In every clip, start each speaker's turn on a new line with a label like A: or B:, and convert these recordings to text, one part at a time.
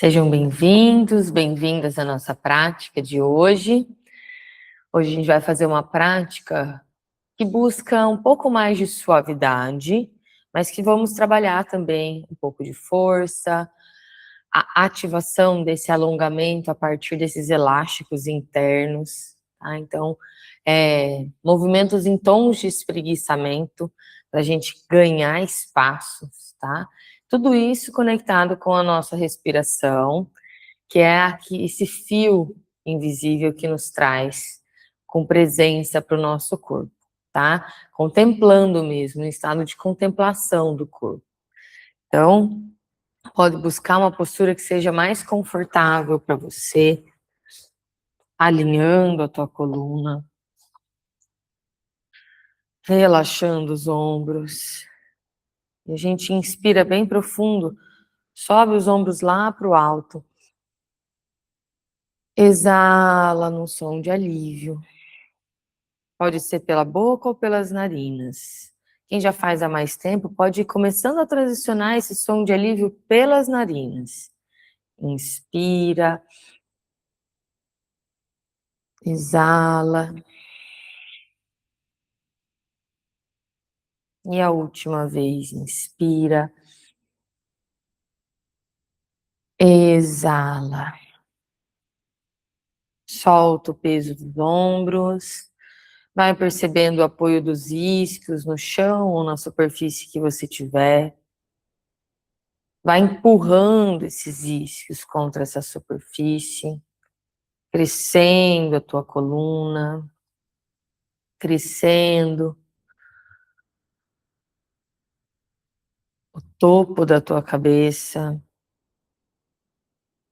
A: Sejam bem-vindos, bem-vindas à nossa prática de hoje. Hoje a gente vai fazer uma prática que busca um pouco mais de suavidade, mas que vamos trabalhar também um pouco de força, a ativação desse alongamento a partir desses elásticos internos, tá? Então, movimentos em tons de espreguiçamento, para a gente ganhar espaços, tá? Tudo isso conectado com a nossa respiração, que é aqui esse fio invisível que nos traz com presença para o nosso corpo, tá? Contemplando mesmo, em estado de contemplação do corpo. Então, pode buscar uma postura que seja mais confortável para você, alinhando a tua coluna, relaxando os ombros. E a gente inspira bem profundo, sobe os ombros lá para o alto. Exala num som de alívio. Pode ser pela boca ou pelas narinas. Quem já faz há mais tempo pode ir começando a transicionar esse som de alívio pelas narinas. Inspira, exala. E a última vez, inspira, exala. Solta o peso dos ombros. Vai percebendo o apoio dos isquios no chão ou na superfície que você tiver. Vai empurrando esses isquios contra essa superfície, crescendo a tua coluna, crescendo o topo da tua cabeça.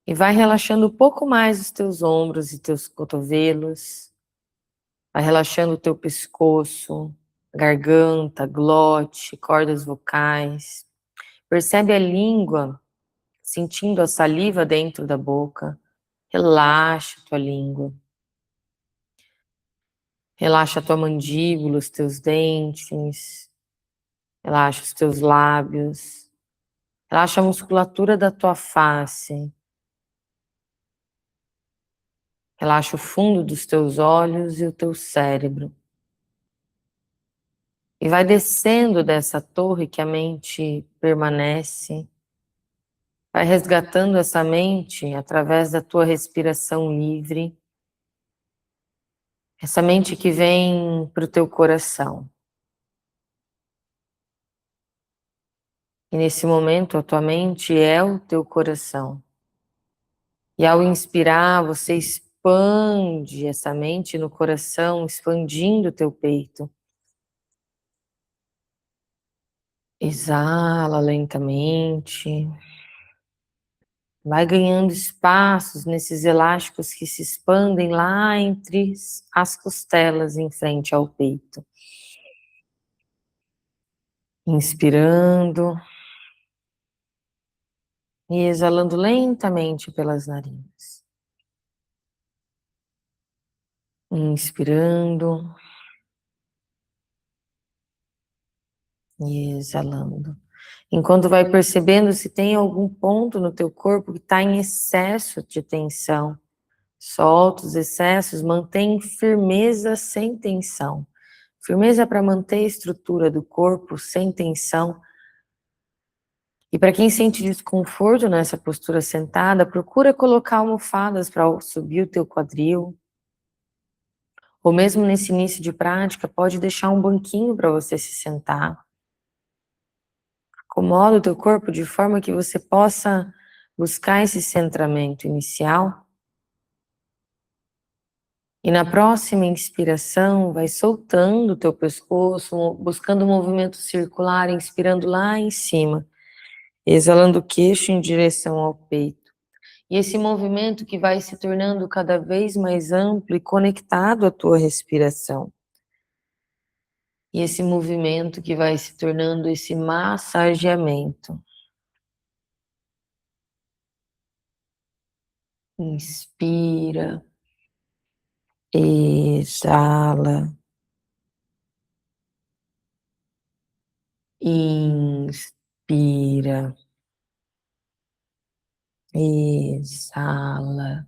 A: E vai relaxando um pouco mais os teus ombros e teus cotovelos. Vai relaxando o teu pescoço, garganta, glote, cordas vocais. Percebe a língua, sentindo a saliva dentro da boca. Relaxa a tua língua. Relaxa a tua mandíbula, os teus dentes. Relaxa os teus lábios. Relaxa a musculatura da tua face. Relaxa o fundo dos teus olhos e o teu cérebro. E vai descendo dessa torre que a mente permanece. Vai resgatando essa mente através da tua respiração livre. Essa mente que vem para o teu coração. E nesse momento a tua mente é o teu coração. E ao inspirar, você expande essa mente no coração, expandindo o teu peito. Exala lentamente. Vai ganhando espaços nesses elásticos que se expandem lá entre as costelas em frente ao peito. Inspirando e exalando lentamente pelas narinas. Inspirando e exalando. Enquanto vai percebendo se tem algum ponto no teu corpo que está em excesso de tensão. Solta os excessos, mantém firmeza sem tensão. Firmeza para manter a estrutura do corpo sem tensão. E para quem sente desconforto nessa postura sentada, procura colocar almofadas para subir o teu quadril. Ou mesmo nesse início de prática, pode deixar um banquinho para você se sentar. Acomoda o teu corpo de forma que você possa buscar esse centramento inicial. E na próxima inspiração, vai soltando o teu pescoço, buscando um movimento circular, inspirando lá em cima, exalando o queixo em direção ao peito. E esse movimento que vai se tornando cada vez mais amplo e conectado à tua respiração. E esse movimento que vai se tornando esse massageamento. Inspira, exala, inspira, Exala.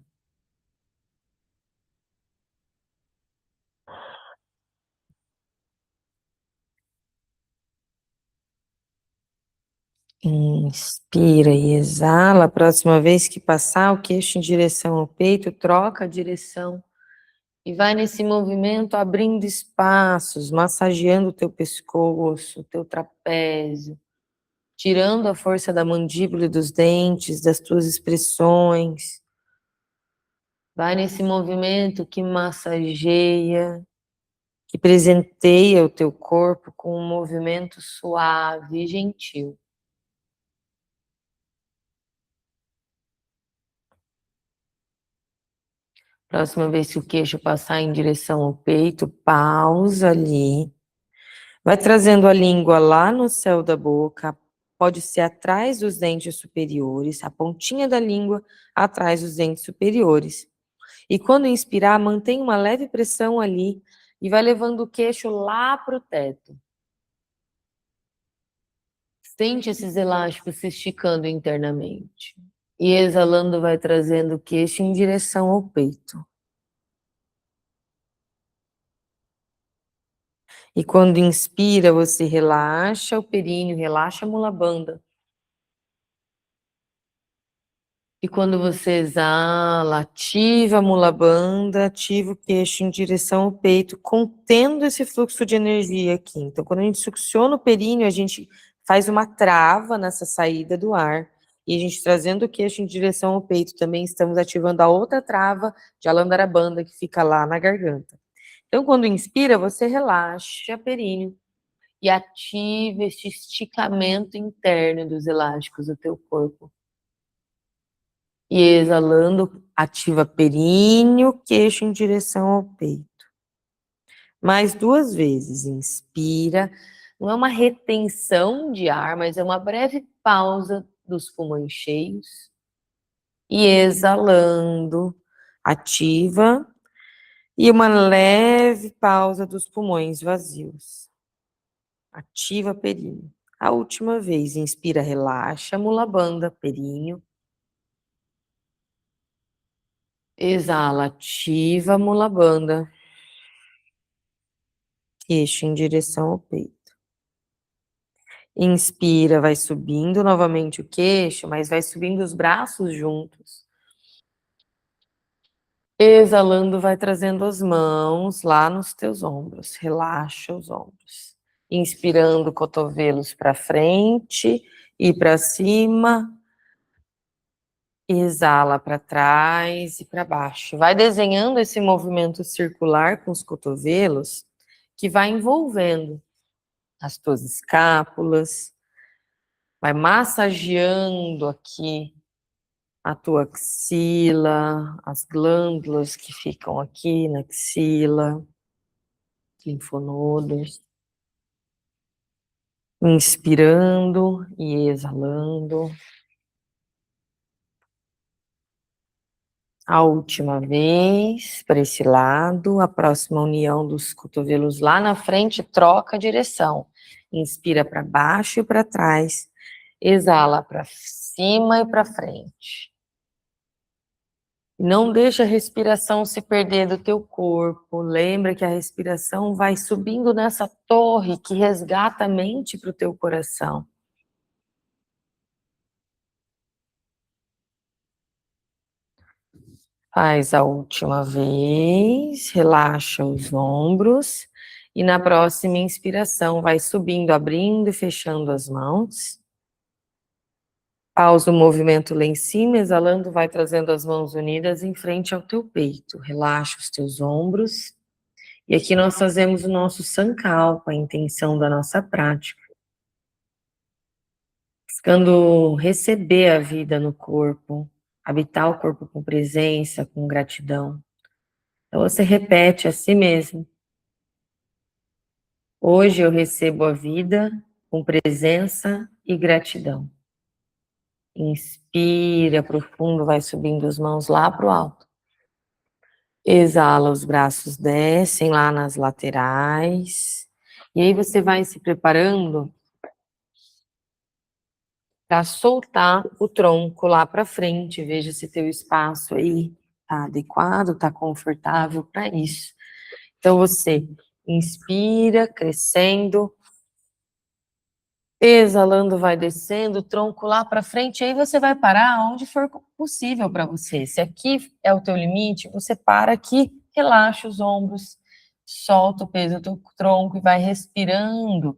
A: Inspira e exala. A próxima vez que passar o queixo em direção ao peito, troca a direção. E vai nesse movimento abrindo espaços, massageando o teu pescoço, o teu trapézio, tirando a força da mandíbula e dos dentes, das tuas expressões. Vai nesse movimento que massageia, que presenteia o teu corpo com um movimento suave e gentil. Próxima vez que o queixo passar em direção ao peito, pausa ali. Vai trazendo a língua lá no céu da boca, pode ser atrás dos dentes superiores, a pontinha da língua atrás dos dentes superiores. E quando inspirar, mantém uma leve pressão ali e vai levando o queixo lá para o teto. Sente esses elásticos se esticando internamente. E exalando, vai trazendo o queixo em direção ao peito. E quando inspira, você relaxa o períneo, relaxa a mulabanda. E quando você exala, ativa a mulabanda, ativa o queixo em direção ao peito, contendo esse fluxo de energia aqui. Então, quando a gente succiona o períneo, a gente faz uma trava nessa saída do ar. E a gente trazendo o queixo em direção ao peito, também estamos ativando a outra trava de Alandarabandha, que fica lá na garganta. Então, quando inspira, você relaxa o períneo e ativa este esticamento interno dos elásticos do teu corpo. E exalando, ativa períneo, queixo em direção ao peito. Mais 2 vezes, inspira. Não é uma retenção de ar, mas é uma breve pausa dos pulmões cheios. E exalando, ativa. E uma leve pausa dos pulmões vazios. Ativa períneo. A última vez, inspira, relaxa, mulabanda, períneo. Exala, ativa, mulabanda. Queixo em direção ao peito. Inspira, vai subindo novamente o queixo, mas vai subindo os braços juntos. Exalando, vai trazendo as mãos lá nos teus ombros. Relaxa os ombros. Inspirando, cotovelos para frente e para cima. Exala para trás e para baixo. Vai desenhando esse movimento circular com os cotovelos, que vai envolvendo as tuas escápulas, vai massageando aqui a tua axila, as glândulas que ficam aqui na axila, linfonodos. Inspirando e exalando. A última vez, para esse lado, a próxima união dos cotovelos lá na frente, troca a direção. Inspira para baixo e para trás. Exala para cima e para frente. Não deixa a respiração se perder do teu corpo. Lembra que a respiração vai subindo nessa torre que resgata a mente para o teu coração. Faz a última vez, relaxa os ombros. E na próxima inspiração vai subindo, abrindo e fechando as mãos. Pausa o movimento lá em cima, exalando, vai trazendo as mãos unidas em frente ao teu peito. Relaxa os teus ombros. E aqui nós fazemos o nosso Sankalpa, a intenção da nossa prática. Buscando receber a vida no corpo, habitar o corpo com presença, com gratidão. Então você repete a si mesmo. Hoje eu recebo a vida com presença e gratidão. Inspira profundo, vai subindo as mãos lá para o alto. Exala, os braços descem lá nas laterais. E aí você vai se preparando para soltar o tronco lá para frente. Veja se teu espaço aí tá adequado, tá confortável para isso. Então você inspira, crescendo, exalando, vai descendo, o tronco lá para frente, aí você vai parar onde for possível para você. Se aqui é o teu limite, você para aqui, relaxa os ombros, solta o peso do teu tronco e vai respirando,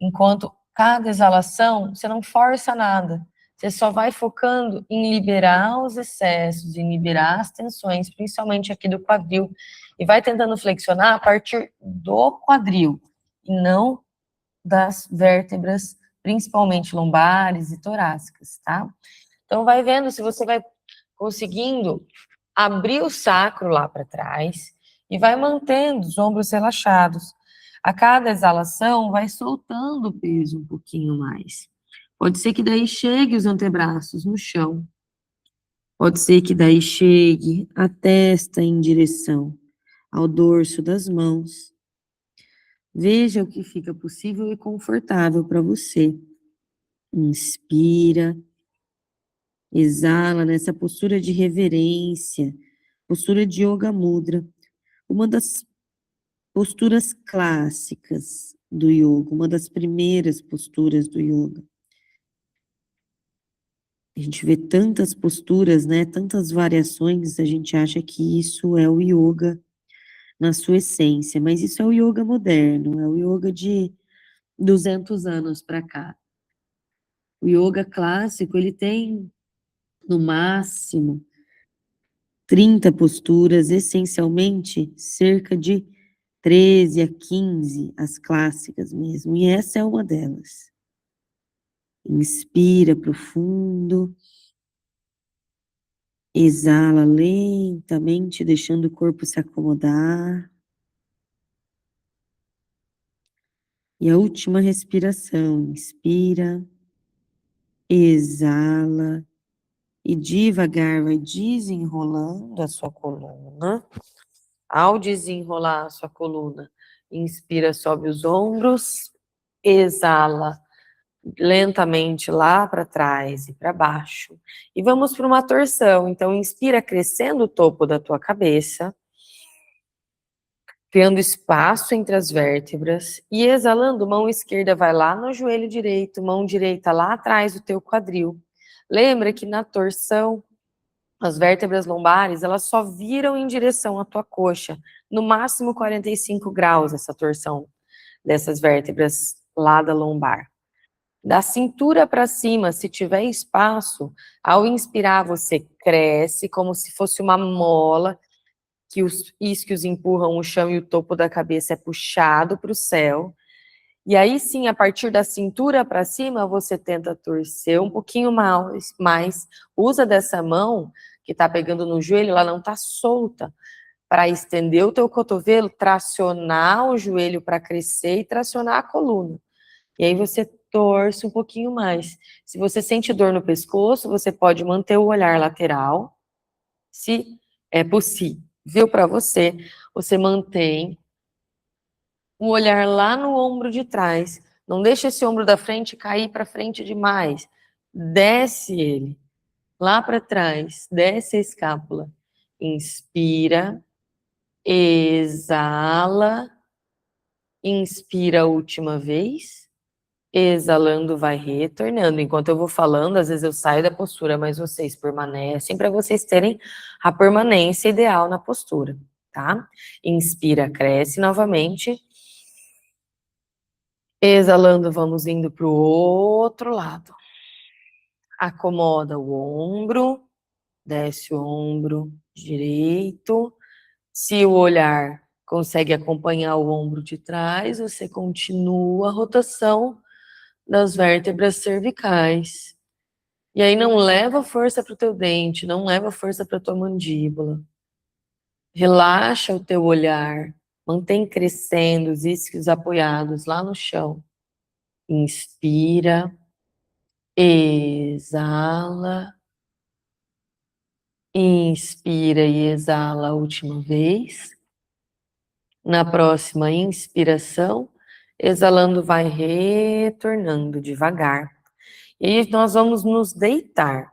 A: enquanto cada exalação, você não força nada. Você só vai focando em liberar os excessos, em liberar as tensões, principalmente aqui do quadril, e vai tentando flexionar a partir do quadril, e não das vértebras, principalmente lombares e torácicas, tá? Então, vai vendo se você vai conseguindo abrir o sacro lá para trás e vai mantendo os ombros relaxados. A cada exalação, vai soltando o peso um pouquinho mais. Pode ser que daí chegue os antebraços no chão. Pode ser que daí chegue a testa em direção ao dorso das mãos. Veja o que fica possível e confortável para você. Inspira, exala nessa postura de reverência, postura de Yoga Mudra, uma das posturas clássicas do yoga, uma das primeiras posturas do yoga. A gente vê tantas posturas, né, tantas variações, a gente acha que isso é o yoga na sua essência, mas isso é o yoga moderno, é o yoga de 200 anos para cá. O yoga clássico, ele tem, no máximo, 30 posturas, essencialmente cerca de 13 a 15, as clássicas mesmo, e essa é uma delas. Inspira profundo, exala lentamente, deixando o corpo se acomodar. E a última respiração, inspira, exala, e devagar vai desenrolando a sua coluna. Ao desenrolar a sua coluna, inspira, sobe os ombros, exala lentamente lá para trás e para baixo. E vamos para uma torção. Então, inspira crescendo o topo da tua cabeça, criando espaço entre as vértebras, e exalando, mão esquerda vai lá no joelho direito, mão direita lá atrás do teu quadril. Lembra que na torção, as vértebras lombares, elas só viram em direção à tua coxa, no máximo 45 graus essa torção dessas vértebras lá da lombar. Da cintura para cima, se tiver espaço, ao inspirar você cresce como se fosse uma mola, que os isquios empurram o chão e o topo da cabeça é puxado para o céu. E aí sim, a partir da cintura para cima, você tenta torcer um pouquinho mais. Usa dessa mão que está pegando no joelho, ela não está solta, para estender o teu cotovelo, tracionar o joelho para crescer e tracionar a coluna. E aí você torce um pouquinho mais. Se você sente dor no pescoço, você pode manter o olhar lateral, se é possível para você, você mantém o olhar lá no ombro de trás. Não deixa esse ombro da frente cair para frente demais. Desce ele lá para trás, desce a escápula. Inspira, exala, inspira a última vez, exalando, vai retornando. Enquanto eu vou falando, às vezes eu saio da postura, mas vocês permanecem para vocês terem a permanência ideal na postura, tá? Inspira, cresce novamente. Exalando, vamos indo para o outro lado. Acomoda o ombro, desce o ombro direito. Se o olhar consegue acompanhar o ombro de trás, você continua a rotação das vértebras cervicais. E aí não leva força para o teu dente, não leva força para a tua mandíbula. Relaxa o teu olhar, mantém crescendo, os isquios apoiados lá no chão. Inspira, exala, inspira e exala a última vez. Na próxima inspiração, exalando, vai retornando devagar. E aí nós vamos nos deitar.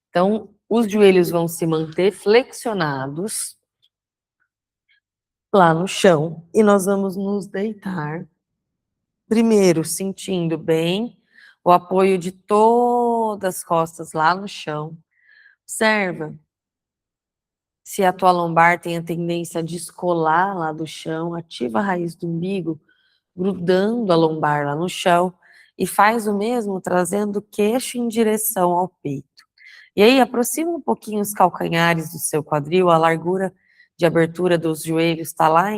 A: Então, os joelhos vão se manter flexionados lá no chão e nós vamos nos deitar. Primeiro, sentindo bem o apoio de todas as costas lá no chão. Observa se a tua lombar tem a tendência a descolar lá do chão, ativa a raiz do umbigo, grudando a lombar lá no chão, e faz o mesmo trazendo o queixo em direção ao peito. E aí, aproxima um pouquinho os calcanhares do seu quadril, a largura de abertura dos joelhos está lá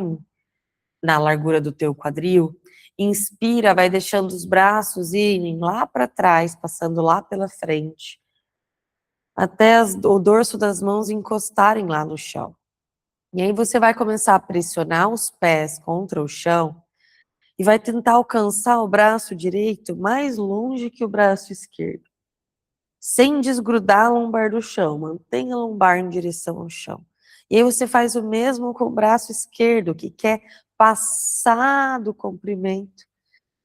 A: na largura do teu quadril. Inspira, vai deixando os braços irem lá para trás, passando lá pela frente, até o dorso das mãos encostarem lá no chão. E aí você vai começar a pressionar os pés contra o chão e vai tentar alcançar o braço direito mais longe que o braço esquerdo, sem desgrudar a lombar do chão, mantenha a lombar em direção ao chão. E aí você faz o mesmo com o braço esquerdo, que quer passar do comprimento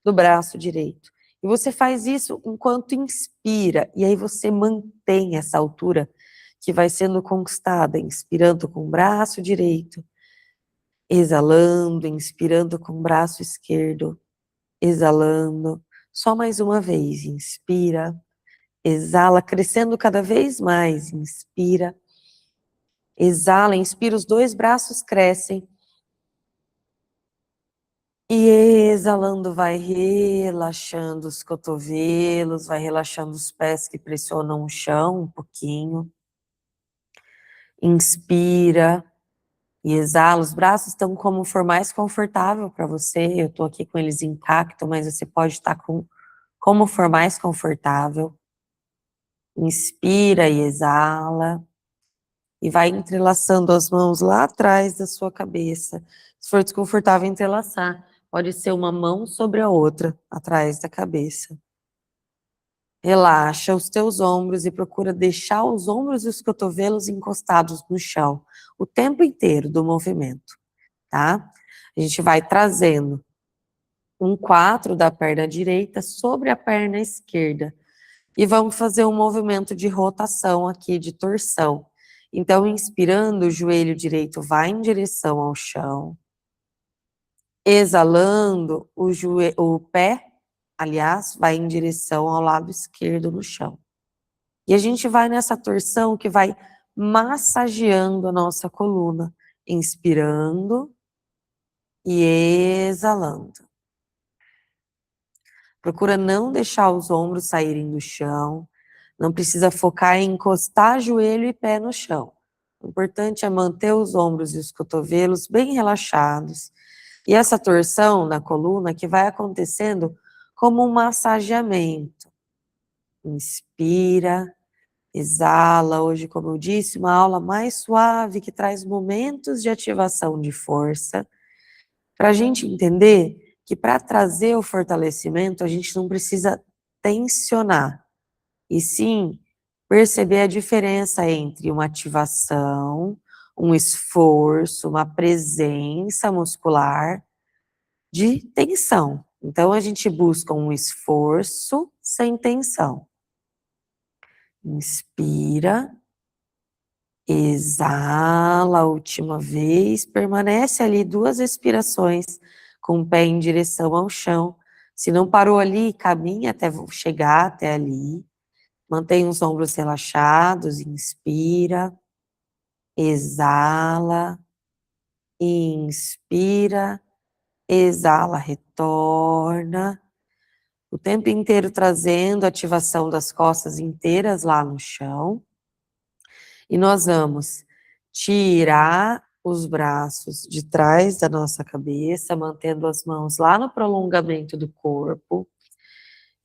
A: do braço direito. E você faz isso enquanto inspira, e aí você mantém essa altura que vai sendo conquistada, inspirando com o braço direito, exalando, inspirando com o braço esquerdo, exalando. Só mais uma vez, inspira, exala, crescendo cada vez mais, inspira, exala, inspira, os dois braços crescem, e exalando vai relaxando os cotovelos, vai relaxando os pés que pressionam o chão um pouquinho. Inspira e exala, os braços estão como for mais confortável para você, eu estou aqui com eles em cacto, mas você pode estar com como for mais confortável. Inspira e exala, e vai entrelaçando as mãos lá atrás da sua cabeça. Se for desconfortável entrelaçar, pode ser uma mão sobre a outra, atrás da cabeça. Relaxa os teus ombros e procura deixar os ombros e os cotovelos encostados no chão, o tempo inteiro do movimento, tá? A gente vai trazendo um 4 da perna direita sobre a perna esquerda. E vamos fazer um movimento de rotação aqui, de torção. Então, inspirando, o joelho direito vai em direção ao chão. Exalando, o pé, aliás, vai em direção ao lado esquerdo no chão. E a gente vai nessa torção que vai massageando a nossa coluna. Inspirando e exalando. Procura não deixar os ombros saírem do chão. Não precisa focar em encostar joelho e pé no chão. O importante é manter os ombros e os cotovelos bem relaxados. E essa torção na coluna que vai acontecendo como um massageamento. Inspira, exala. Hoje, como eu disse, uma aula mais suave que traz momentos de ativação de força. Para a gente entender que para trazer o fortalecimento, a gente não precisa tensionar. E sim, perceber a diferença entre uma ativação, um esforço, uma presença muscular de tensão. Então, a gente busca um esforço sem tensão. Inspira, exala a última vez, permanece ali 2 respirações com o pé em direção ao chão. Se não parou ali, caminha até chegar até ali. Mantém os ombros relaxados, inspira, exala, inspira, exala, retorna. O tempo inteiro trazendo a ativação das costas inteiras lá no chão. E nós vamos tirar os braços de trás da nossa cabeça, mantendo as mãos lá no prolongamento do corpo.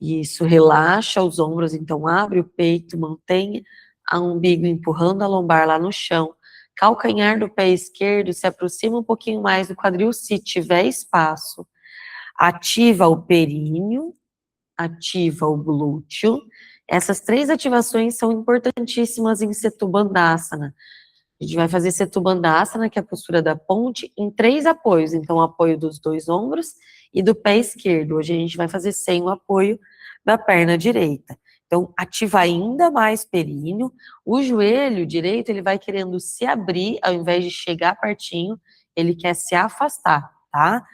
A: Isso, relaxa os ombros, então abre o peito, mantém o umbigo empurrando a lombar lá no chão. Calcanhar do pé esquerdo se aproxima um pouquinho mais do quadril, se tiver espaço. Ativa o períneo, ativa o glúteo. Essas 3 ativações são importantíssimas em Setu Bandhasana. A gente vai fazer Setu Bandhasana, que é a postura da ponte, em 3 apoios. Então, o apoio dos 2 ombros e do pé esquerdo. Hoje a gente vai fazer sem o apoio da perna direita. Então, ativa ainda mais períneo. O joelho direito, ele vai querendo se abrir, ao invés de chegar pertinho, ele quer se afastar, tá?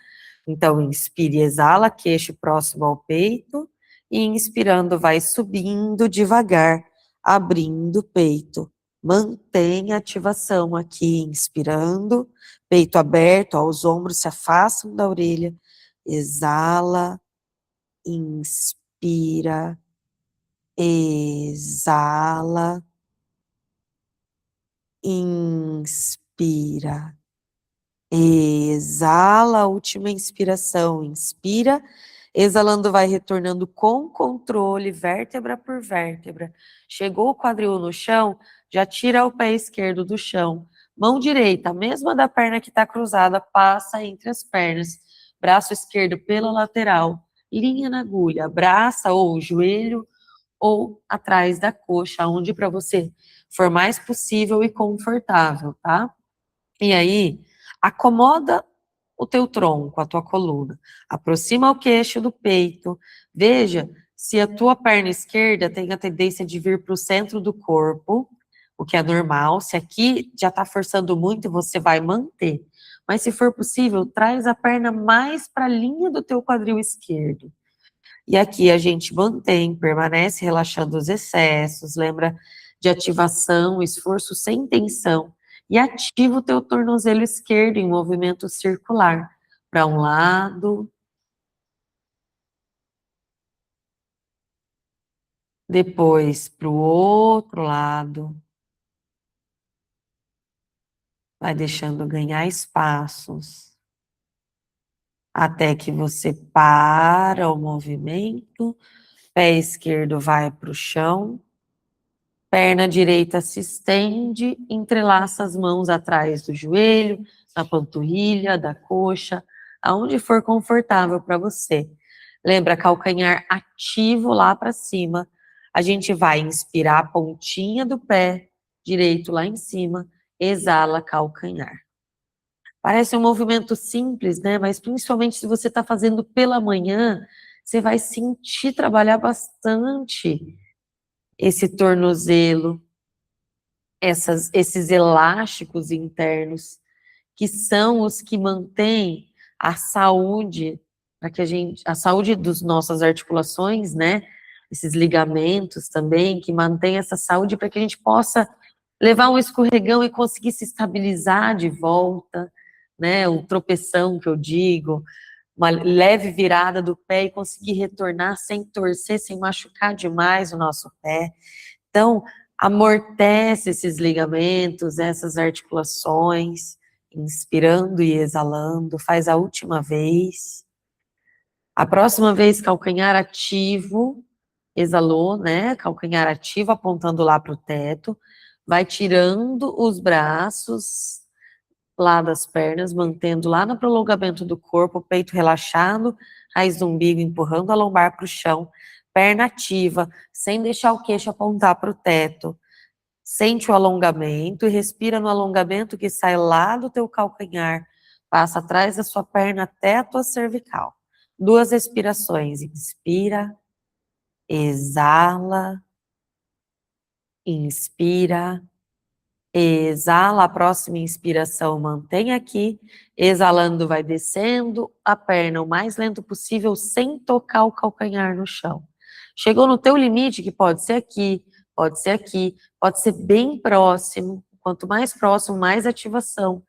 A: Então, inspire e exala, queixo próximo ao peito. E inspirando, vai subindo devagar, abrindo o peito. Mantenha a ativação aqui, inspirando, peito aberto, ó, os ombros se afastam da orelha. Exala, inspira, exala, inspira, exala, a última inspiração, inspira, exalando vai retornando com controle, vértebra por vértebra. Chegou o quadril no chão, já tira o pé esquerdo do chão. Mão direita, a mesma da perna que está cruzada, passa entre as pernas. Braço esquerdo pela lateral, linha na agulha, abraça ou joelho ou atrás da coxa, onde para você for mais possível e confortável, tá? E aí, acomoda o teu tronco, a tua coluna, aproxima o queixo do peito, veja se a tua perna esquerda tem a tendência de vir para o centro do corpo, o que é normal. Se aqui já está forçando muito, você vai manter. Mas se for possível, traz a perna mais para a linha do teu quadril esquerdo. E aqui a gente mantém, permanece relaxando os excessos, lembra de ativação, esforço sem tensão, e ativa o teu tornozelo esquerdo em movimento circular, para um lado, depois para o outro lado, vai deixando ganhar espaços, até que você para o movimento, pé esquerdo vai para o chão, perna direita se estende, entrelaça as mãos atrás do joelho, na panturrilha, da coxa, aonde for confortável para você. Lembra, calcanhar ativo lá para cima. A gente vai inspirar a pontinha do pé direito lá em cima, exala calcanhar. Parece um movimento simples, né? Mas principalmente se você está fazendo pela manhã, você vai sentir trabalhar bastante esse tornozelo, esses elásticos internos, que são os que mantêm a saúde, para que a saúde das nossas articulações, né? Esses ligamentos também, que mantém essa saúde para que a gente possa levar um escorregão e conseguir se estabilizar de volta, né? O tropeção que eu digo, uma leve virada do pé e conseguir retornar sem torcer, sem machucar demais o nosso pé. Então, amortece esses ligamentos, essas articulações, inspirando e exalando, faz a última vez. A próxima vez, calcanhar ativo, exalou, né? Calcanhar ativo, apontando lá para o teto. Vai tirando os braços lá das pernas, mantendo lá no prolongamento do corpo, peito relaxado, raiz do umbigo empurrando a lombar para o chão, perna ativa, sem deixar o queixo apontar para o teto. Sente o alongamento e respira no alongamento que sai lá do teu calcanhar, passa atrás da sua perna até a tua cervical. 2 respirações, inspira, exala, inspira, exala, a próxima inspiração mantém aqui, exalando vai descendo a perna o mais lento possível, sem tocar o calcanhar no chão. Chegou no teu limite, que pode ser aqui, pode ser aqui, pode ser bem próximo, quanto mais próximo, mais ativação.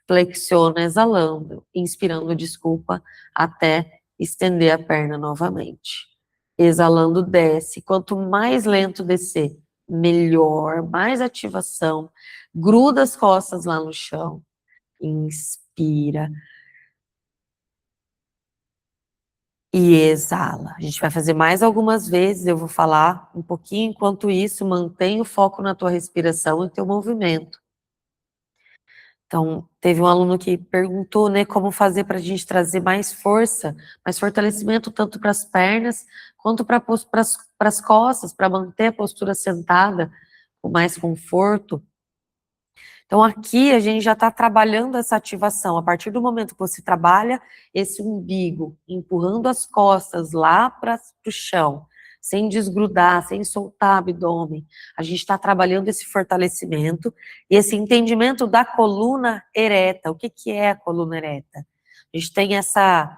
A: Flexiona exalando, inspirando, desculpa, até estender a perna novamente. Exalando, desce. Quanto mais lento descer, melhor, mais ativação. Gruda as costas lá no chão. Inspira. E exala. A gente vai fazer mais algumas vezes, eu vou falar um pouquinho, enquanto isso, mantenha o foco na tua respiração e teu movimento. Então, teve um aluno que perguntou, né, como fazer para a gente trazer mais força, mais fortalecimento, tanto para as pernas, quanto para as costas, para manter a postura sentada, com mais conforto. Então, aqui a gente já está trabalhando essa ativação. A partir do momento que você trabalha esse umbigo, empurrando as costas lá para o chão, sem desgrudar, sem soltar abdômen. A gente está trabalhando esse fortalecimento e esse entendimento da coluna ereta. O que é a coluna ereta? A gente tem essa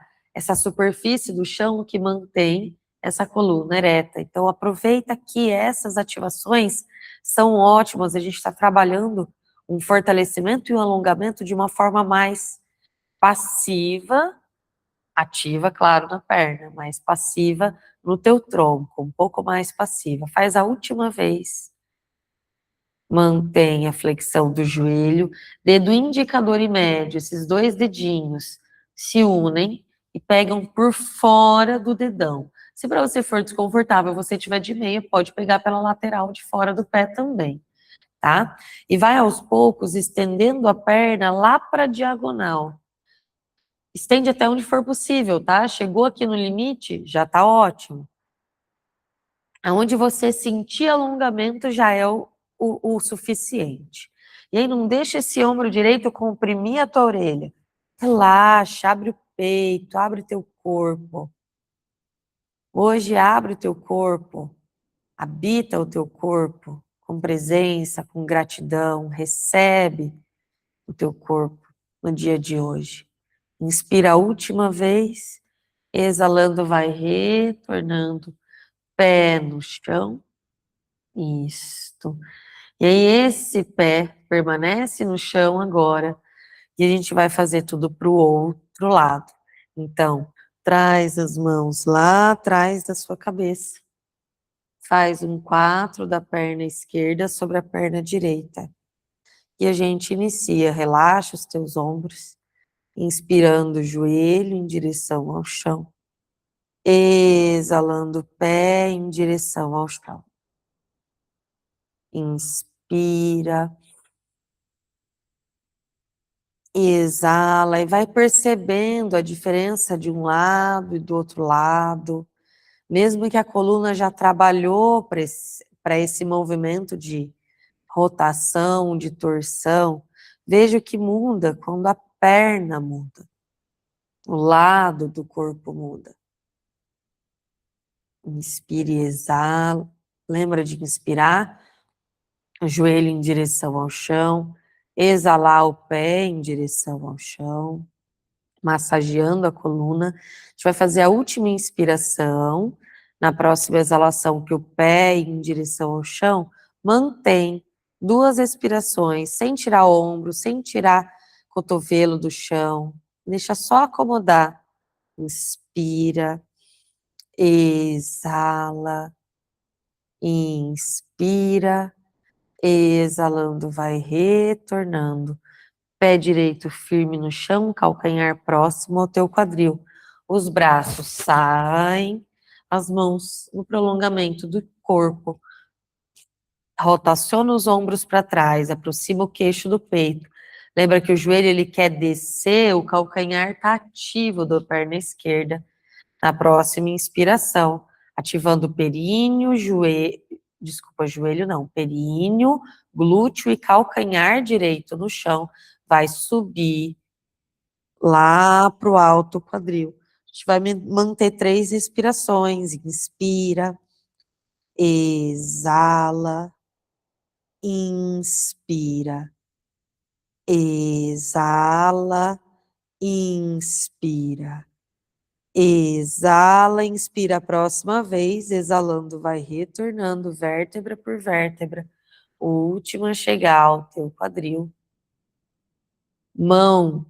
A: superfície do chão que mantém essa coluna ereta. Então, aproveita que essas ativações são ótimas. A gente está trabalhando um fortalecimento e um alongamento de uma forma mais passiva, ativa, claro, na perna, mas passiva no teu tronco, um pouco mais passiva. Faz a última vez. Mantém a flexão do joelho, dedo indicador e médio, esses dois dedinhos se unem e pegam por fora do dedão. Se para você for desconfortável, você tiver de meia, pode pegar pela lateral de fora do pé também, tá? E vai aos poucos estendendo a perna lá para a diagonal. Estende até onde for possível, tá? Chegou aqui no limite, já tá ótimo. Aonde você sentir alongamento já é o suficiente. E aí não deixa esse ombro direito comprimir a tua orelha. Relaxa, abre o peito, abre o teu corpo. Hoje abre o teu corpo, habita o teu corpo com presença, com gratidão, recebe o teu corpo no dia de hoje. Inspira a última vez, exalando vai retornando, pé no chão. Isto. E aí esse pé permanece no chão agora e a gente vai fazer tudo para o outro lado. Então, traz as mãos lá atrás da sua cabeça. Faz um 4 da perna esquerda sobre a perna direita. E a gente inicia, relaxa os teus ombros, inspirando o joelho em direção ao chão. Exalando o pé em direção ao chão. Inspira. Exala e vai percebendo a diferença de um lado e do outro lado. Mesmo que a coluna já trabalhou para esse movimento de rotação, de torção, veja o que muda quando a perna muda. O lado do corpo muda. Inspire e exala. Lembra de inspirar, o joelho em direção ao chão, exalar o pé em direção ao chão, massageando a coluna. A gente vai fazer a última inspiração. Na próxima exalação, que o pé em direção ao chão, mantém 2 respirações, sem tirar o ombro, sem tirar cotovelo do chão. Deixa só acomodar. Inspira, exala, inspira, exalando, vai retornando. Pé direito firme no chão, calcanhar próximo ao teu quadril. Os braços saem, as mãos no prolongamento do corpo. Rotaciona os ombros para trás, aproxima o queixo do peito. Lembra que o joelho ele quer descer, o calcanhar está ativo da perna esquerda. Na próxima inspiração, ativando o períneo, joelho não, períneo, glúteo e calcanhar direito no chão. Vai subir lá para o alto quadril. A gente vai manter 3 respirações. Inspira, exala, inspira, exala, inspira, exala, inspira a próxima vez, exalando, vai retornando vértebra por vértebra. O último a chegar ao teu quadril. Mão,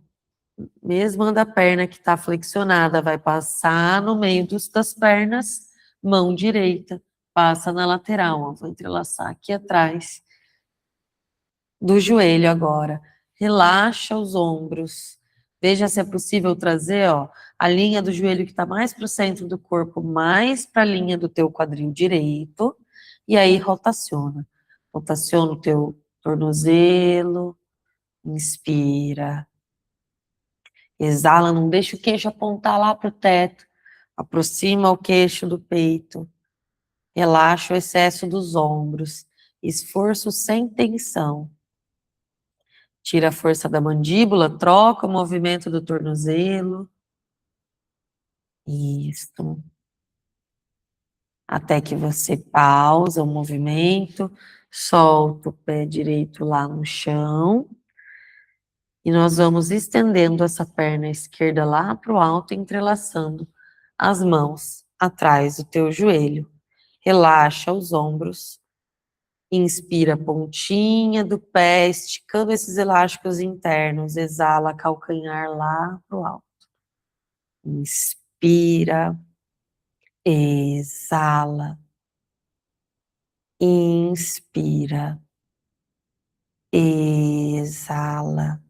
A: mesmo da perna que está flexionada, vai passar no meio das pernas, mão direita, passa na lateral, ó, vou entrelaçar aqui atrás do joelho agora. Relaxa os ombros. Veja se é possível trazer, ó, a linha do joelho que está mais para o centro do corpo, mais para a linha do teu quadril direito, e aí rotaciona. Rotaciona o teu tornozelo, inspira. Exala, não deixa o queixo apontar lá para o teto. Aproxima o queixo do peito. Relaxa o excesso dos ombros. Esforço sem tensão. Tira a força da mandíbula, troca o movimento do tornozelo. Isso. até que você pausa o movimento, solta o pé direito lá no chão. E nós vamos estendendo essa perna esquerda lá para o alto, entrelaçando as mãos atrás do teu joelho. Relaxa os ombros. Inspira a pontinha do pé, esticando esses elásticos internos. Exala calcanhar lá para o alto. Inspira. Exala. Inspira. Exala.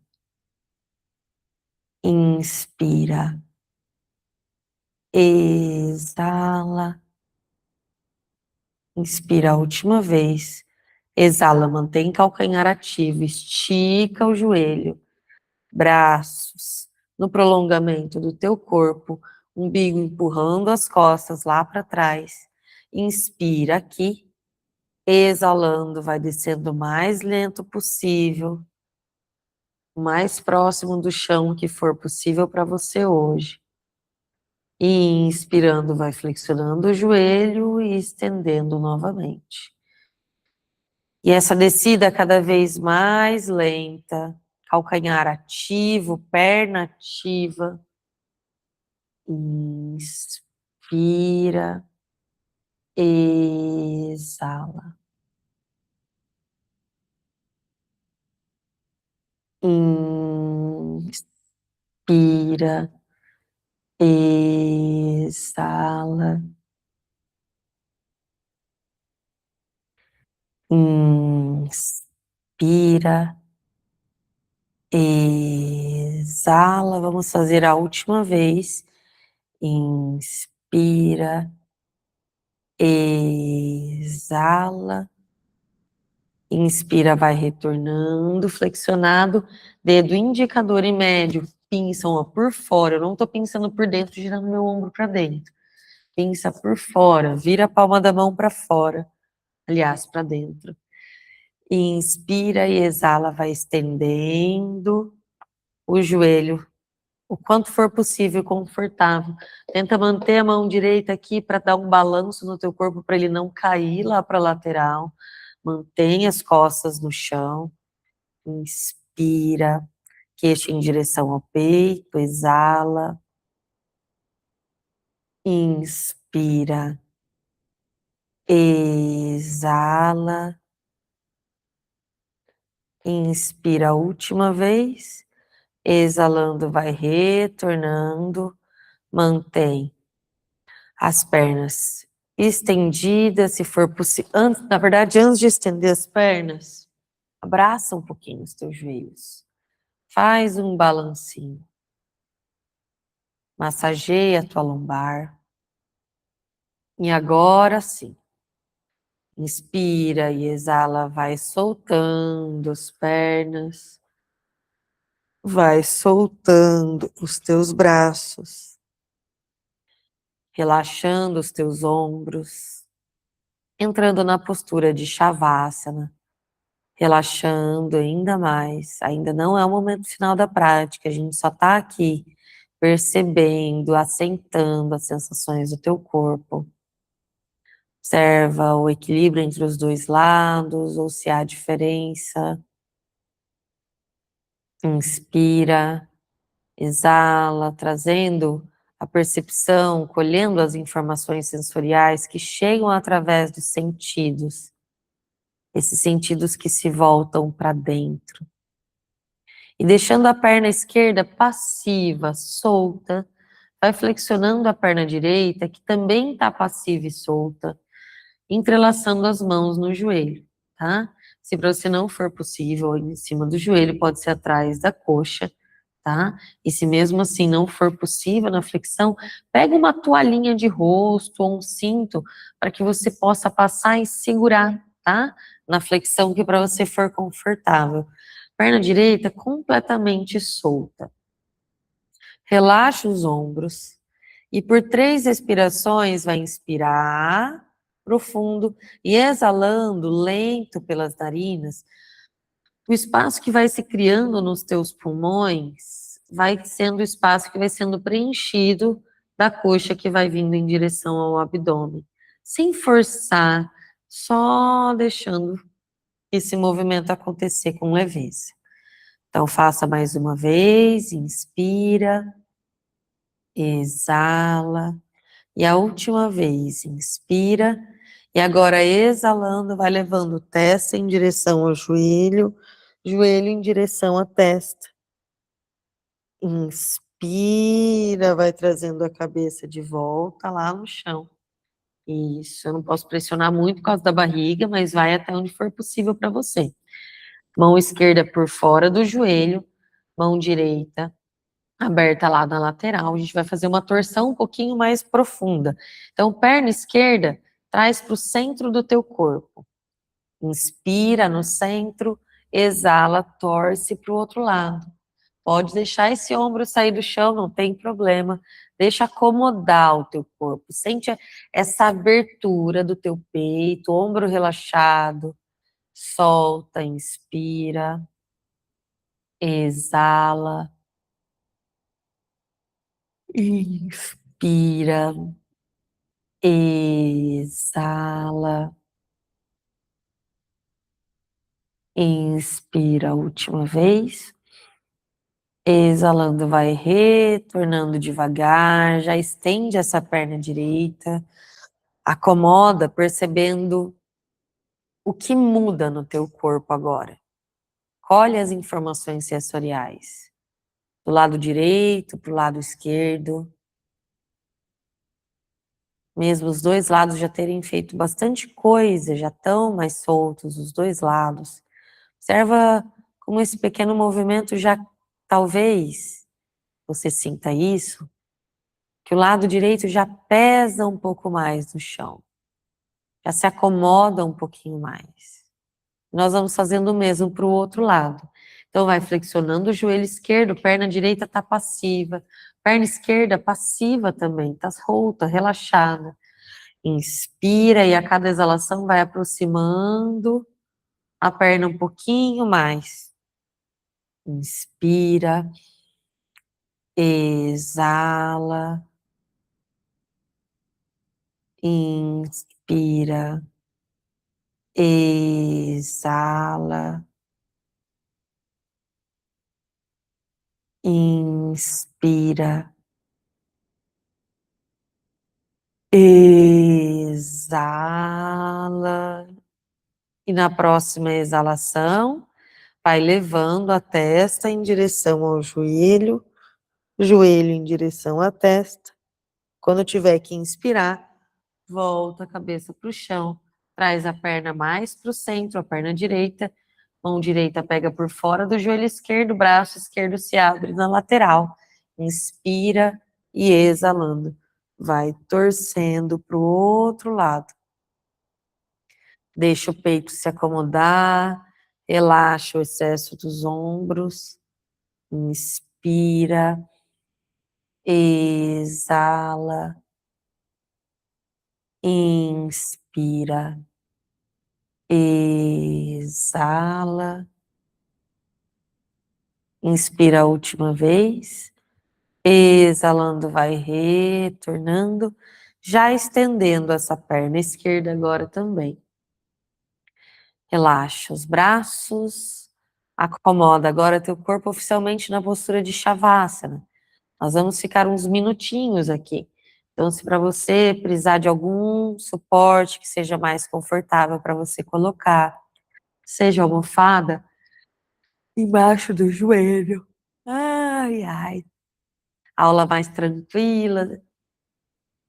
A: Inspira. Exala. Inspira a última vez. Exala, mantém calcanhar ativo. Estica o joelho. Braços no prolongamento do teu corpo. Umbigo empurrando as costas lá para trás. Inspira aqui. Exalando, vai descendo o mais lento possível. O mais próximo do chão que for possível para você hoje. E inspirando, vai flexionando o joelho e estendendo novamente. E essa descida cada vez mais lenta, calcanhar ativo, perna ativa. Inspira, exala. Inspira, exala. Inspira, exala. Vamos fazer a última vez. Inspira, exala. Inspira, vai retornando, flexionado. Dedo indicador e médio pinçam ó, por fora. Eu não tô pensando por dentro, girando meu ombro para dentro. Pinça por fora, vira a palma da mão para fora. Aliás, para dentro. Inspira e exala, vai estendendo o joelho o quanto for possível, confortável. Tenta manter a mão direita aqui para dar um balanço no teu corpo, para ele não cair lá para a lateral. Mantém as costas no chão. Inspira, queixo em direção ao peito, exala. Inspira, exala. Inspira a última vez. Exalando, vai retornando. Mantém as pernas estendidas, se for possível. Na verdade, antes de estender as pernas, abraça um pouquinho os teus joelhos. Faz um balancinho. Massageia a tua lombar. E agora sim. Inspira e exala, vai soltando as pernas. Vai soltando os teus braços. Relaxando os teus ombros. Entrando na postura de Shavasana. Relaxando ainda mais. Ainda não é o momento final da prática, a gente só está aqui percebendo, assentando as sensações do teu corpo. Observa o equilíbrio entre os dois lados, ou se há diferença. Inspira, exala, trazendo a percepção, colhendo as informações sensoriais que chegam através dos sentidos. Esses sentidos que se voltam para dentro. E deixando a perna esquerda passiva, solta, vai flexionando a perna direita, que também está passiva e solta, entrelaçando as mãos no joelho, tá? Se para você não for possível, em cima do joelho, pode ser atrás da coxa, tá? E se mesmo assim não for possível na flexão, pega uma toalhinha de rosto ou um cinto para que você possa passar e segurar, tá? Na flexão que para você for confortável. Perna direita completamente solta. Relaxa os ombros. E por 3 respirações, vai inspirar profundo e exalando lento pelas narinas. O espaço que vai se criando nos teus pulmões vai sendo o espaço que vai sendo preenchido da coxa que vai vindo em direção ao abdômen. sem forçar, só deixando esse movimento acontecer com leveza. Então, faça mais uma vez, inspira, exala, e a última vez, inspira, e agora exalando, vai levando a testa em direção ao joelho, joelho em direção à testa. Inspira, vai trazendo a cabeça de volta lá no chão. Isso, eu não posso pressionar muito por causa da barriga, mas vai até onde for possível para você. Mão esquerda por fora do joelho, mão direita aberta lá na lateral. A gente vai fazer uma torção um pouquinho mais profunda. Então, perna esquerda, traz para o centro do teu corpo. Inspira no centro, exala, torce para o outro lado. Pode deixar esse ombro sair do chão, não tem problema. Deixa acomodar o teu corpo. Sente essa abertura do teu peito, ombro relaxado. Solta, inspira, exala, inspira, exala, inspira a última vez. Exalando, vai retornando devagar, já estende essa perna direita, acomoda, percebendo o que muda no teu corpo agora. Colhe as informações sensoriais, do lado direito para o lado esquerdo, mesmo os dois lados já terem feito bastante coisa, já estão mais soltos os dois lados. Observa como esse pequeno movimento já, talvez, você sinta isso, que o lado direito já pesa um pouco mais no chão, já se acomoda um pouquinho mais. Nós vamos fazendo o mesmo para o outro lado. Então, vai flexionando o joelho esquerdo, perna direita está passiva, perna esquerda passiva também, está solta, relaxada. Inspira e a cada exalação vai aproximando a perna um pouquinho mais. Inspira, exala, inspira, exala, inspira, exala. E na próxima exalação, vai levando a testa em direção ao joelho, joelho em direção à testa. Quando tiver que inspirar, volta a cabeça para o chão, traz a perna mais para o centro, a perna direita, mão direita pega por fora do joelho esquerdo, braço esquerdo se abre na lateral. Inspira e exalando. Vai torcendo para o outro lado. Deixa o peito se acomodar, relaxa o excesso dos ombros. Inspira, exala, inspira, exala, inspira a última vez, exalando, vai retornando, já estendendo essa perna esquerda agora também. Relaxa os braços, acomoda agora teu corpo oficialmente na postura de Shavasana. Nós vamos ficar uns minutinhos aqui. Então, se para você precisar de algum suporte que seja mais confortável para você colocar, seja almofada, embaixo do joelho. Ai, ai. Aula mais tranquila.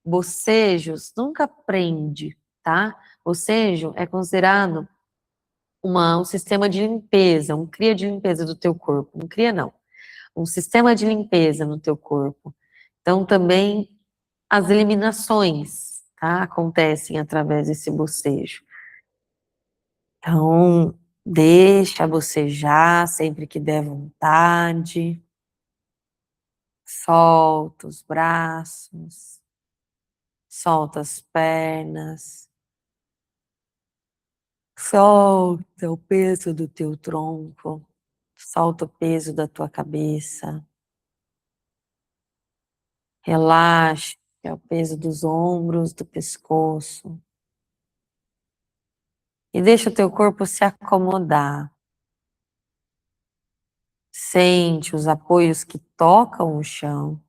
A: Bocejos, nunca prende, tá? Bocejo é considerado um sistema de limpeza, um cria de limpeza do teu corpo. Não cria, não. Um sistema de limpeza no teu corpo. Então, também as eliminações, tá? Acontecem através desse bocejo. Então, deixa bocejar sempre que der vontade. Solta os braços, solta as pernas, solta o peso do teu tronco, solta o peso da tua cabeça. Relaxa o peso dos ombros, do pescoço. E deixa o teu corpo se acomodar. Sente os apoios que tocam o chão,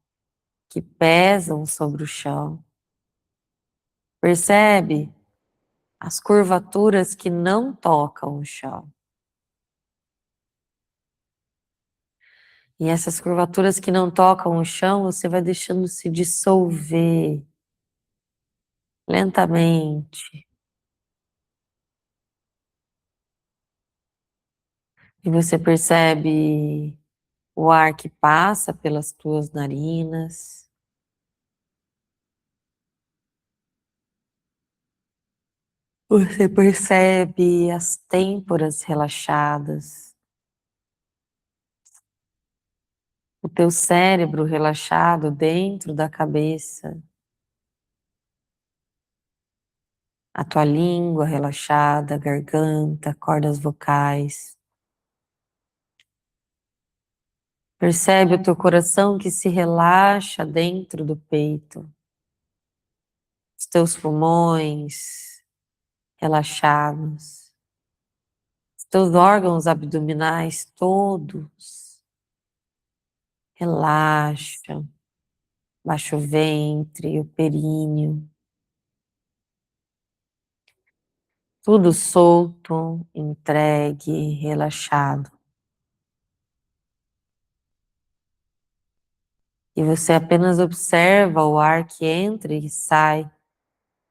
A: que pesam sobre o chão. Percebe as curvaturas que não tocam o chão. E essas curvaturas que não tocam o chão, você vai deixando se dissolver lentamente. E você percebe o ar que passa pelas tuas narinas. Você percebe as têmporas relaxadas, o teu cérebro relaxado dentro da cabeça, a tua língua relaxada, garganta, cordas vocais. Percebe o teu coração que se relaxa dentro do peito, os teus pulmões relaxados, os teus órgãos abdominais todos relaxam, baixo ventre, o períneo, tudo solto, entregue, relaxado. E você apenas observa o ar que entra e sai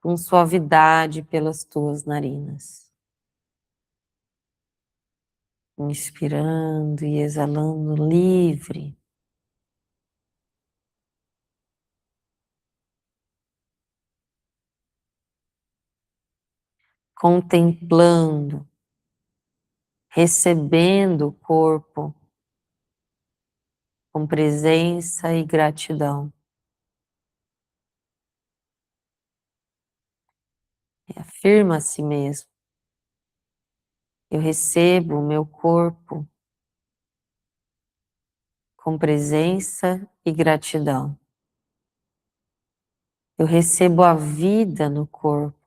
A: com suavidade pelas tuas narinas. Inspirando e exalando livre. Contemplando, recebendo o corpo com presença e gratidão. E afirma a si mesmo: eu recebo o meu corpo com presença e gratidão. Eu recebo a vida no corpo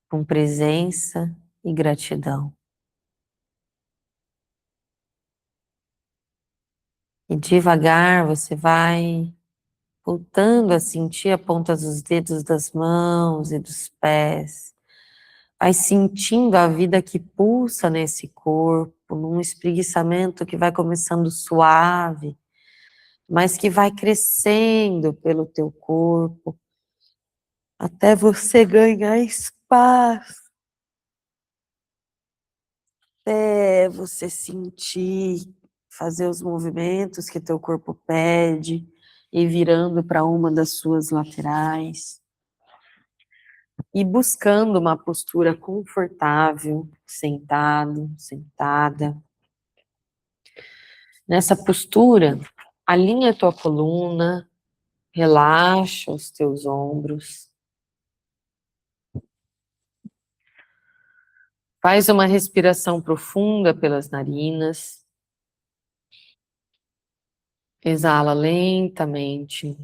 A: com presença e gratidão. E devagar você vai voltando a sentir a ponta dos dedos das mãos e dos pés. Vai sentindo a vida que pulsa nesse corpo, num espreguiçamento que vai começando suave, mas que vai crescendo pelo teu corpo, até você ganhar espaço, até você sentir, fazer os movimentos que teu corpo pede, e virando para uma das suas laterais. E buscando uma postura confortável, sentado, sentada. Nessa postura, alinha a tua coluna, relaxa os teus ombros. Faz uma respiração profunda pelas narinas. Exala lentamente.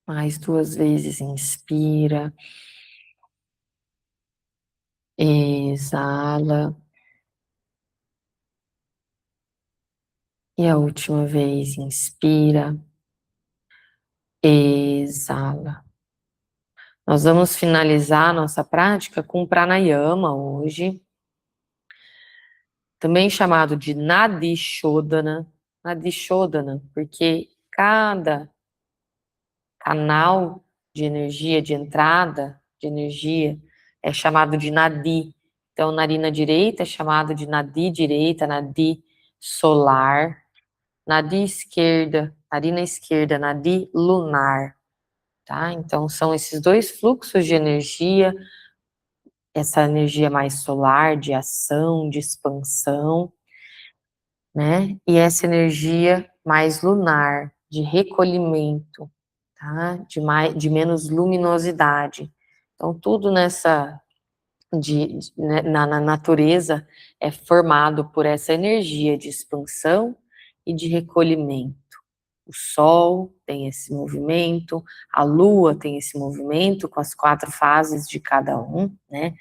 A: Mais 2 vezes, inspira. Exala. E a última vez, inspira. Exala. Nós vamos finalizar a nossa prática com pranayama hoje, também chamado de Nadi Shodhana. Nadi Shodhana, porque cada canal de energia, de entrada de energia, é chamado de Nadi. Então, narina direita é chamado de Nadi direita, Nadi solar. Nadi esquerda, narina esquerda, Nadi lunar. Tá? Então, são esses dois fluxos de energia, essa energia mais solar, de ação, de expansão, né? E essa energia mais lunar, de recolhimento, tá? De menos luminosidade. Então, tudo na natureza é formado por essa energia de expansão e de recolhimento, O Sol tem esse movimento, a Lua tem esse movimento com as 4 fases de cada um, né?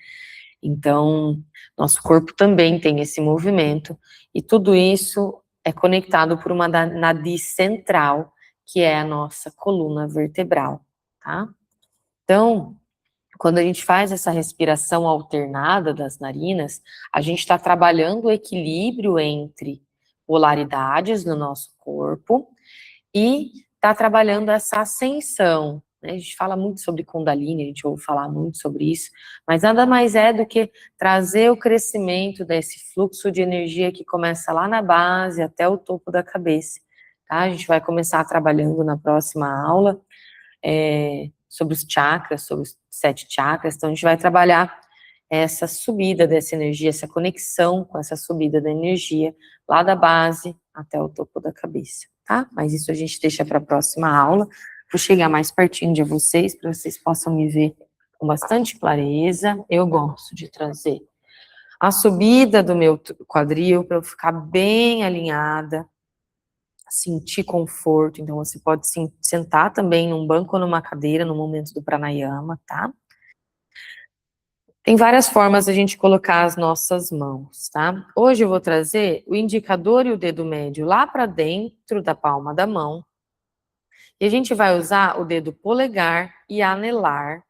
A: Então, nosso corpo também tem esse movimento, e tudo isso é conectado por uma nadi central, que é a nossa coluna vertebral, tá? Então, quando a gente faz essa respiração alternada das narinas, a gente está trabalhando o equilíbrio entre polaridades no nosso corpo e está trabalhando essa ascensão, né? A gente fala muito sobre Kundalini, a gente ouve falar muito sobre isso, mas nada mais é do que trazer o crescimento desse fluxo de energia que começa lá na base até o topo da cabeça, tá? A gente vai começar trabalhando na próxima aula sobre os chakras, sobre os 7 chakras, então a gente vai trabalhar essa subida dessa energia, essa conexão com essa subida da energia, lá da base até o topo da cabeça, tá? Mas isso a gente deixa para a próxima aula. Vou chegar mais pertinho de vocês, para vocês possam me ver com bastante clareza. Eu gosto de trazer a subida do meu quadril, para eu ficar bem alinhada, sentir conforto. Então, você pode sentar também num banco ou numa cadeira no momento do pranayama, tá? Tem várias formas de a gente colocar as nossas mãos, tá? Hoje eu vou trazer o indicador e o dedo médio lá para dentro da palma da mão. E a gente vai usar o dedo polegar e anelar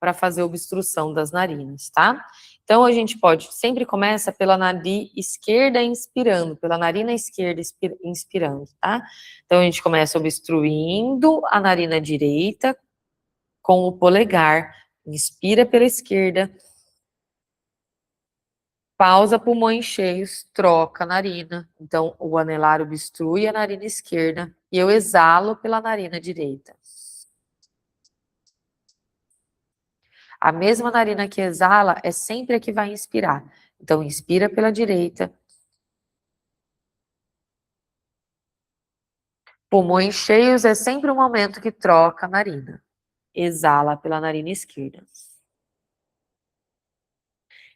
A: para fazer obstrução das narinas, tá? Então a gente sempre começa pela narina esquerda inspirando, pela narina esquerda inspirando, tá? Então a gente começa obstruindo a narina direita com o polegar, inspira pela esquerda, pausa, pulmões cheios, troca a narina. Então, o anelar obstrui a narina esquerda e eu exalo pela narina direita. A mesma narina que exala é sempre a que vai inspirar. Então, inspira pela direita. Pulmões cheios é sempre o momento que troca a narina. Exala pela narina esquerda.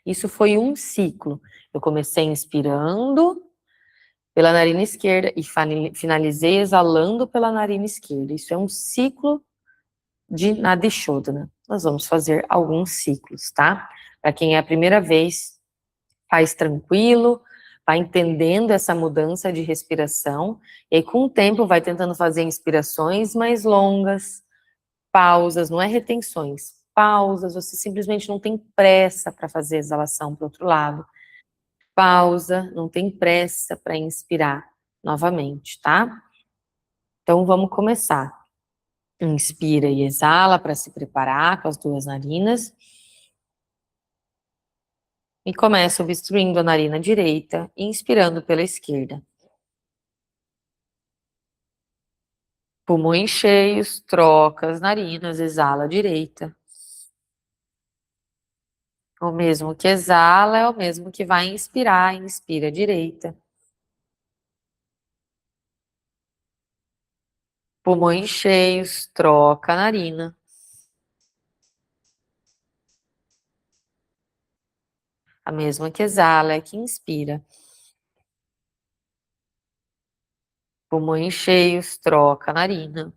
A: Isso foi um ciclo. Eu comecei inspirando pela narina esquerda e finalizei exalando pela narina esquerda. Isso é um ciclo de Nadi Shodhana. Nós vamos fazer alguns ciclos, tá? Para quem é a primeira vez, faz tranquilo, vai entendendo essa mudança de respiração, e aí com o tempo vai tentando fazer inspirações mais longas, pausas, não é retenções, pausas, você simplesmente não tem pressa para fazer exalação para o outro lado. Pausa, não tem pressa para inspirar novamente, tá? Então vamos começar. Inspira e exala para se preparar com as 2 narinas. E começa obstruindo a narina direita e inspirando pela esquerda. Pulmões cheios, troca as narinas, exala a direita. O mesmo que exala é o mesmo que vai inspirar, inspira a direita. Pulmões cheios, troca a narina. A mesma que exala é que inspira. Pulmões cheios, troca a narina.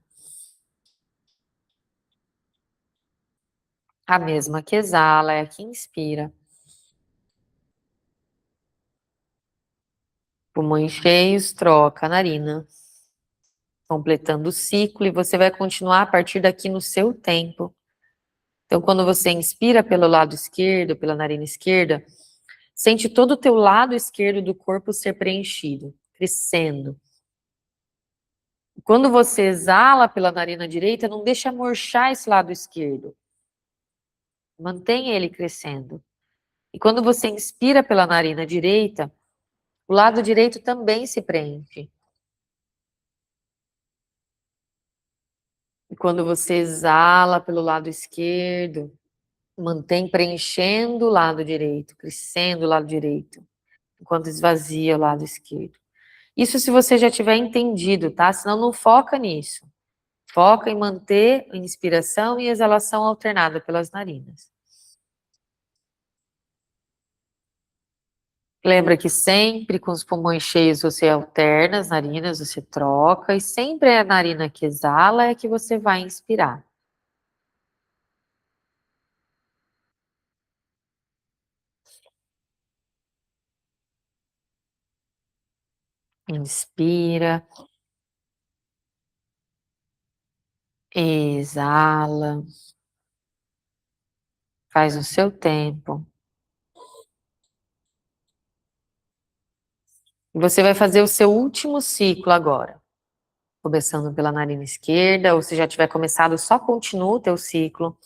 A: A mesma que exala é a que inspira. Pulmões cheios, troca a narina. Completando o ciclo, e você vai continuar a partir daqui no seu tempo. Então, quando você inspira pelo lado esquerdo, pela narina esquerda, sente todo o teu lado esquerdo do corpo ser preenchido, crescendo. Quando você exala pela narina direita, não deixa murchar esse lado esquerdo. Mantém ele crescendo. E quando você inspira pela narina direita, o lado direito também se preenche. E quando você exala pelo lado esquerdo, mantém preenchendo o lado direito, crescendo o lado direito, enquanto esvazia o lado esquerdo. Isso se você já tiver entendido, tá? Senão não foca nisso. Foca em manter a inspiração e exalação alternada pelas narinas. Lembra que sempre com os pulmões cheios você alterna as narinas, você troca, e sempre é a narina que exala é que você vai inspirar. Inspira, exala, faz o seu tempo. Você vai fazer o seu último ciclo agora, começando pela narina esquerda, ou se já tiver começado, só continua o teu ciclo.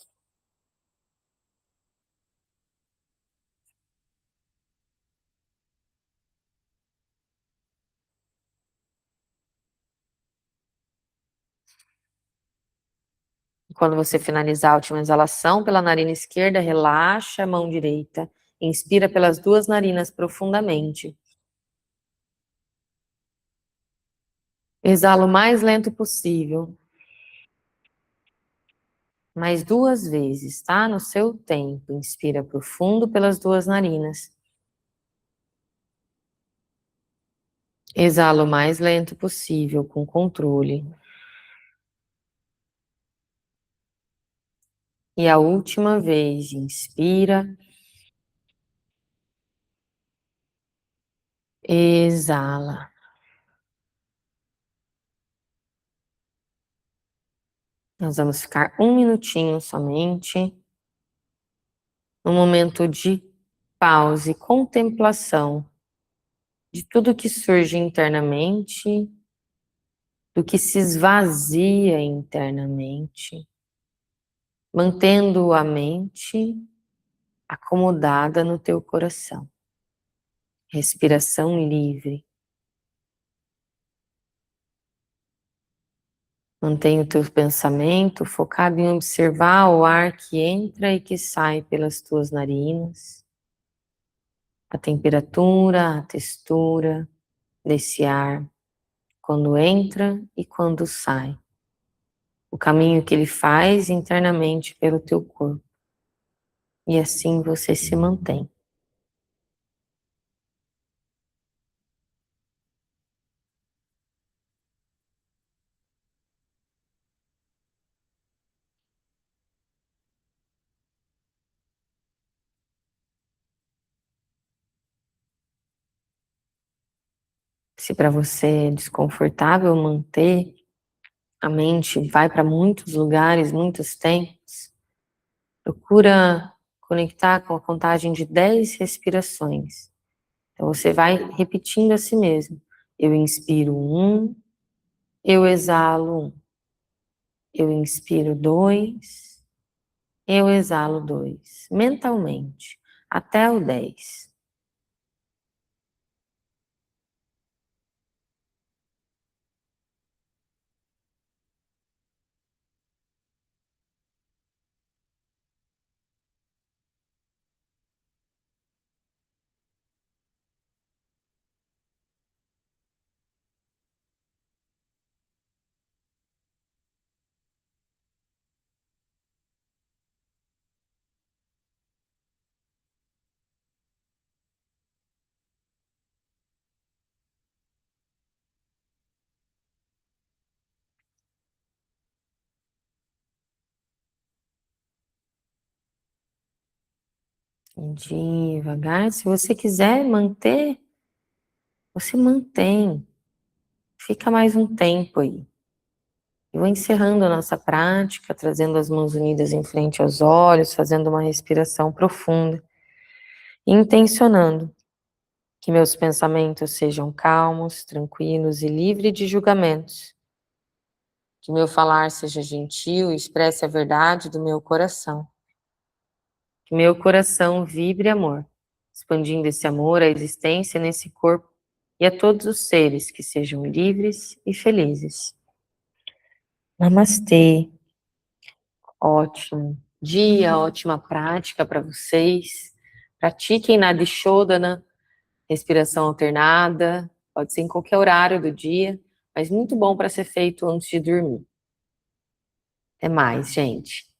A: Quando você finalizar a última exalação pela narina esquerda, relaxa a mão direita. Inspira pelas duas narinas profundamente. Exala o mais lento possível. Mais duas vezes, tá? No seu tempo. Inspira profundo pelas duas narinas. Exala o mais lento possível, com controle. E a última vez, inspira. Exala. Nós vamos ficar um minutinho somente. Um momento de pausa e contemplação de tudo que surge internamente, do que se esvazia internamente, mantendo a mente acomodada no teu coração. Respiração livre. Mantenha o teu pensamento focado em observar o ar que entra e que sai pelas tuas narinas, a temperatura, a textura desse ar, quando entra e quando sai. O caminho que ele faz internamente pelo teu corpo. E assim você se mantém. Se para você é desconfortável manter, a mente vai para muitos lugares, muitos tempos, procura conectar com a contagem de 10 respirações. Então você vai repetindo a si mesmo. Eu inspiro 1, eu exalo 1. Eu inspiro 2, eu exalo 2. Mentalmente, até o 10. Devagar, se você quiser manter, você mantém. Fica mais um tempo aí. Eu vou encerrando a nossa prática, trazendo as mãos unidas em frente aos olhos, fazendo uma respiração profunda, e intencionando que meus pensamentos sejam calmos, tranquilos e livres de julgamentos. Que meu falar seja gentil e expresse a verdade do meu coração. Que meu coração vibre amor, expandindo esse amor à existência nesse corpo e a todos os seres que sejam livres e felizes. Namastê. Ótimo dia, ótima prática para vocês. Pratiquem Nadishodhana, respiração alternada, pode ser em qualquer horário do dia, mas muito bom para ser feito antes de dormir. Até mais, gente.